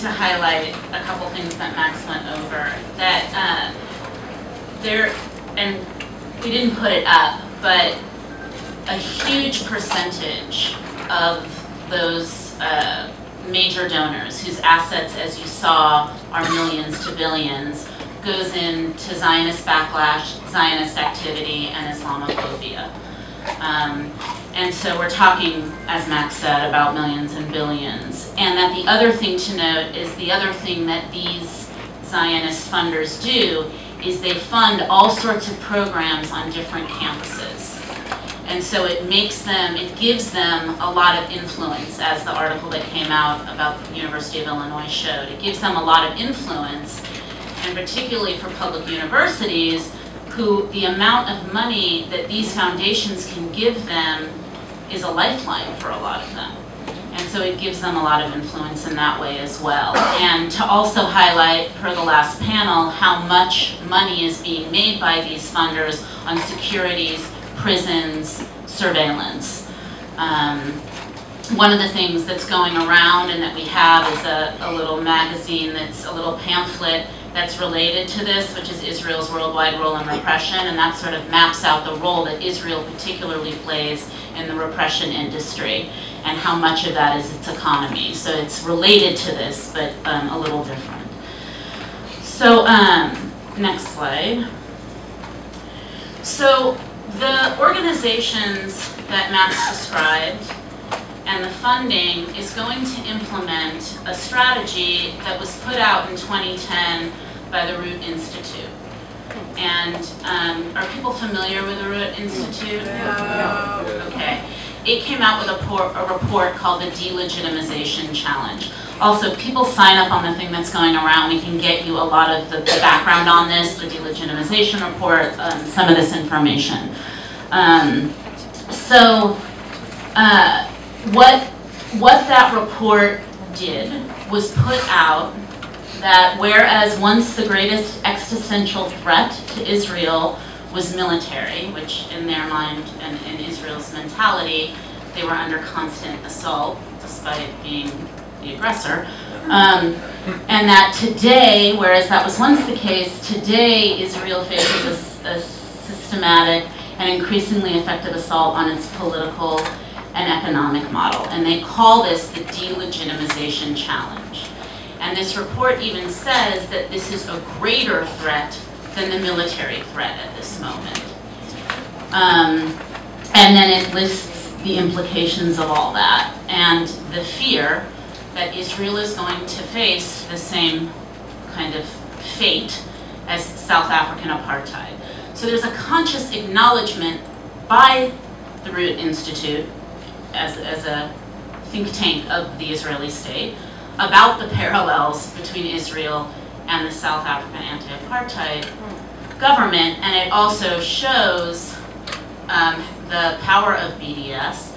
to highlight a couple things that Max went over. That and we didn't put it up, but a huge percentage of those major donors, whose assets, as you saw, are millions to billions, goes into Zionist backlash, Zionist activity, and Islamophobia. And so we're talking, as Max said, about millions and billions. And that the other thing to note is the other thing that these Zionist funders do is they fund all sorts of programs on different campuses. And so it gives them a lot of influence, as the article that came out about the University of Illinois showed. It gives them a lot of influence, and particularly for public universities, who the amount of money that these foundations can give them is a lifeline for a lot of them. And so it gives them a lot of influence in that way as well. And to also highlight, per the last panel, how much money is being made by these funders on securities, prisons, surveillance. One of the things that's going around and that we have is a little magazine that's a little pamphlet that's related to this, which is Israel's Worldwide Role in Repression, and that sort of maps out the role that Israel particularly plays in the repression industry and how much of that is its economy. So it's related to this, but a little different. So next slide. So the organizations that Max described and the funding is going to implement a strategy that was put out in 2010 by the Reut Institute. And are people familiar with the Reut Institute? No. Okay. It came out with a report called the Delegitimization Challenge. Also, people sign up on the thing that's going around. We can get you a lot of the background on this, the Delegitimization report, some of this information. What that report did was put out that whereas once the greatest existential threat to Israel was military, which in their mind and in Israel's mentality, they were under constant assault despite being the aggressor, and that today, whereas that was once the case, today Israel faces a systematic and increasingly effective assault on its political and economic model. And they call this the delegitimization challenge. And this report even says that this is a greater threat than the military threat at this moment. And then it lists the implications of all that and the fear that Israel is going to face the same kind of fate as South African apartheid. So there's a conscious acknowledgement by the Reut Institute as a think tank of the Israeli state about the parallels between Israel and the South African anti-apartheid government, and it also shows the power of BDS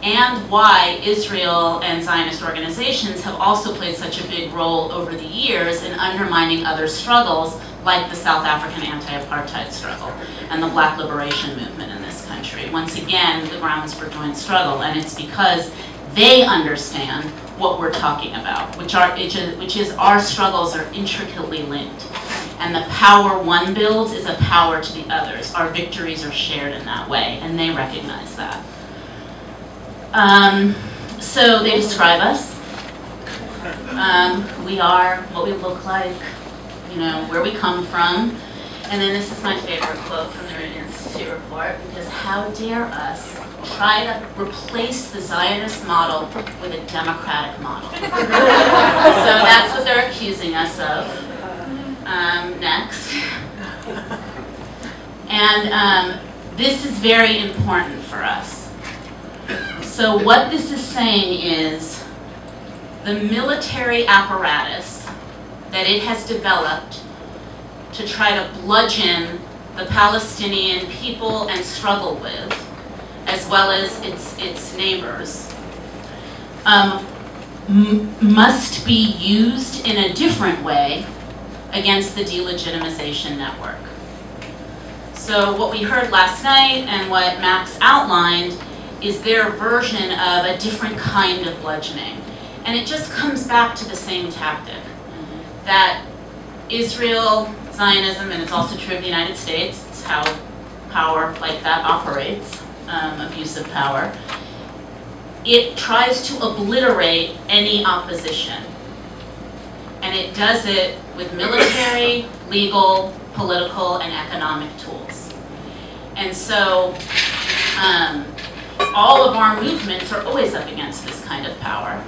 and why Israel and Zionist organizations have also played such a big role over the years in undermining other struggles like the South African anti-apartheid struggle and the Black liberation movement in this country. Once again, the grounds for joint struggle, and it's because they understand what we're talking about, which is our struggles are intricately linked. And the power one builds is a power to the others. Our victories are shared in that way, and they recognize that. So they describe us, who we are, what we look like, you know, where we come from. And then this is my favorite quote from the Reut Institute report, because how dare us try to replace the Zionist model with a democratic model. So that's what they're accusing us of. Next. And this is very important for us. So what this is saying is the military apparatus that it has developed to try to bludgeon the Palestinian people and struggle with, as well as its neighbors, must be used in a different way against the delegitimization network. So what we heard last night and what Max outlined is their version of a different kind of bludgeoning. And it just comes back to the same tactic, that Israel, Zionism, and it's also true of the United States, it's how power like that operates, abusive power, it tries to obliterate any opposition. And it does it with military, legal, political, and economic tools. And so all of our movements are always up against this kind of power.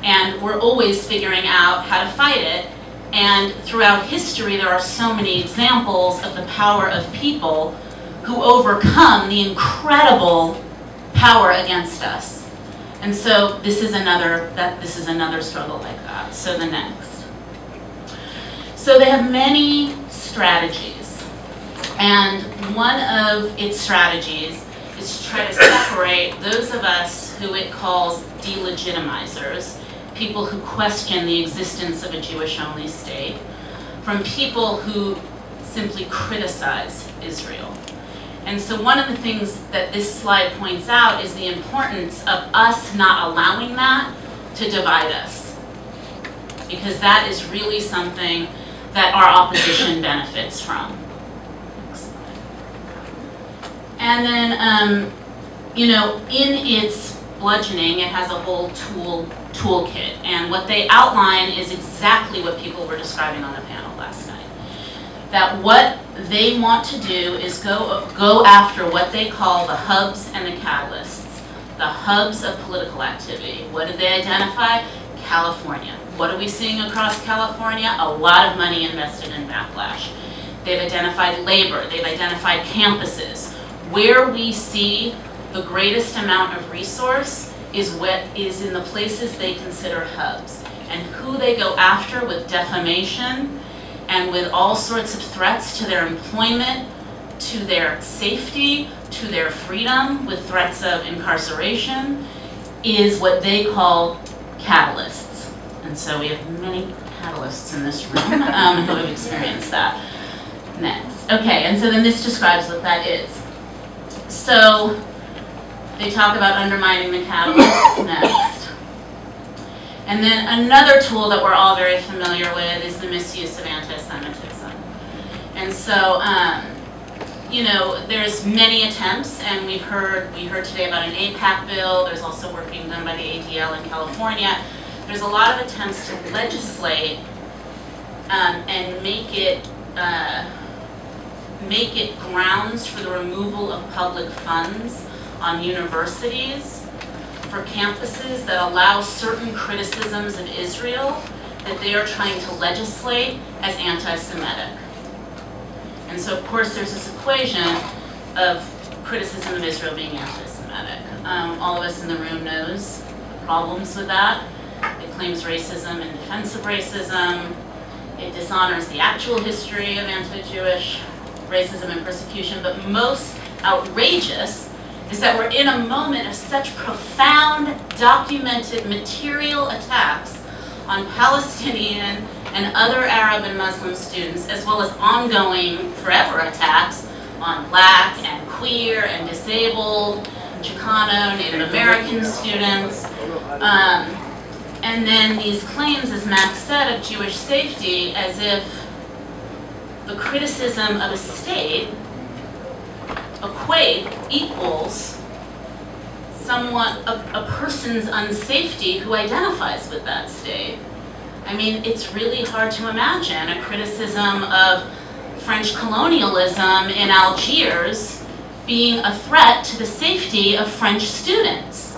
And we're always figuring out how to fight it. And throughout history, there are so many examples of the power of people who overcome the incredible power against us. And so this is another struggle like that. So the next. So they have many strategies. And one of its strategies is to try to separate those of us who it calls delegitimizers, people who question the existence of a Jewish-only state, from people who simply criticize Israel. And so one of the things that this slide points out is the importance of us not allowing that to divide us, because that is really something that our opposition benefits from. And then, in its bludgeoning, it has a whole toolkit, and what they outline is exactly what people were describing on the panel last night. That what they want to do is go after what they call the hubs and the catalysts, the hubs of political activity. What did they identify? California. What are we seeing across California? A lot of money invested in backlash. They've identified labor. They've identified campuses. Where we see the greatest amount of resource is in the places they consider hubs, and who they go after with defamation and with all sorts of threats to their employment, to their safety, to their freedom, with threats of incarceration, is what they call catalysts. And so we have many catalysts in this room who have experienced that. Next. Okay, and so then this describes what that is. So they talk about undermining the catalyst next. And then another tool that we're all very familiar with is the misuse of anti-Semitism. And so, there's many attempts, and we heard today about an APAC bill. There's also work being done by the ADL in California. There's a lot of attempts to legislate and make it grounds for the removal of public funds on universities, for campuses that allow certain criticisms of Israel that they are trying to legislate as anti-Semitic. And so, of course, there's this equation of criticism of Israel being anti-Semitic. All of us in the room knows problems with that. It claims racism in defense of racism. It dishonors the actual history of anti-Jewish racism and persecution. But most outrageous is that we're in a moment of such profound, documented, material attacks on Palestinian and other Arab and Muslim students, as well as ongoing, forever attacks on Black and queer and disabled, Chicano, Native American students. And then these claims, as Max said, of Jewish safety, as if the criticism of a state equals somewhat a person's unsafety who identifies with that state. I mean, it's really hard to imagine a criticism of French colonialism in Algiers being a threat to the safety of French students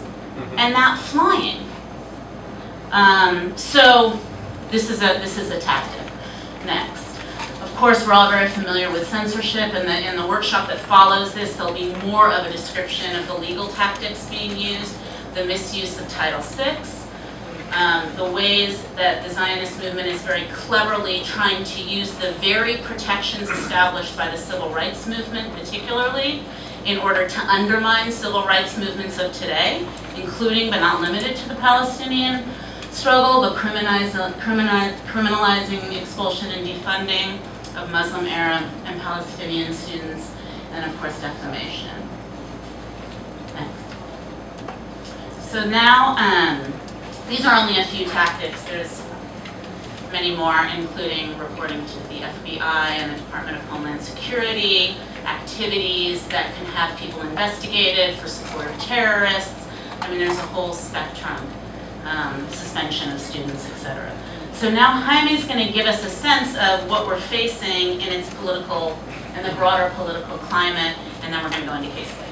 and not flying. So this is a tactic. Next. Of course, we're all very familiar with censorship, and in the workshop that follows this, there'll be more of a description of the legal tactics being used, the misuse of Title VI, the ways that the Zionist movement is very cleverly trying to use the very protections established by the civil rights movement particularly in order to undermine civil rights movements of today, including but not limited to the Palestinian struggle, but criminalizing expulsion and defunding of Muslim, Arab, and Palestinian students, and of course defamation. Next. So now These are only a few tactics. There's many more, including reporting to the FBI and the Department of Homeland Security, activities that can have people investigated for support of terrorists. I mean, there's a whole spectrum, suspension of students, etc. So now Jaime's going to give us a sense of what we're facing in its political, and the broader political climate, and then we're going to go into case studies.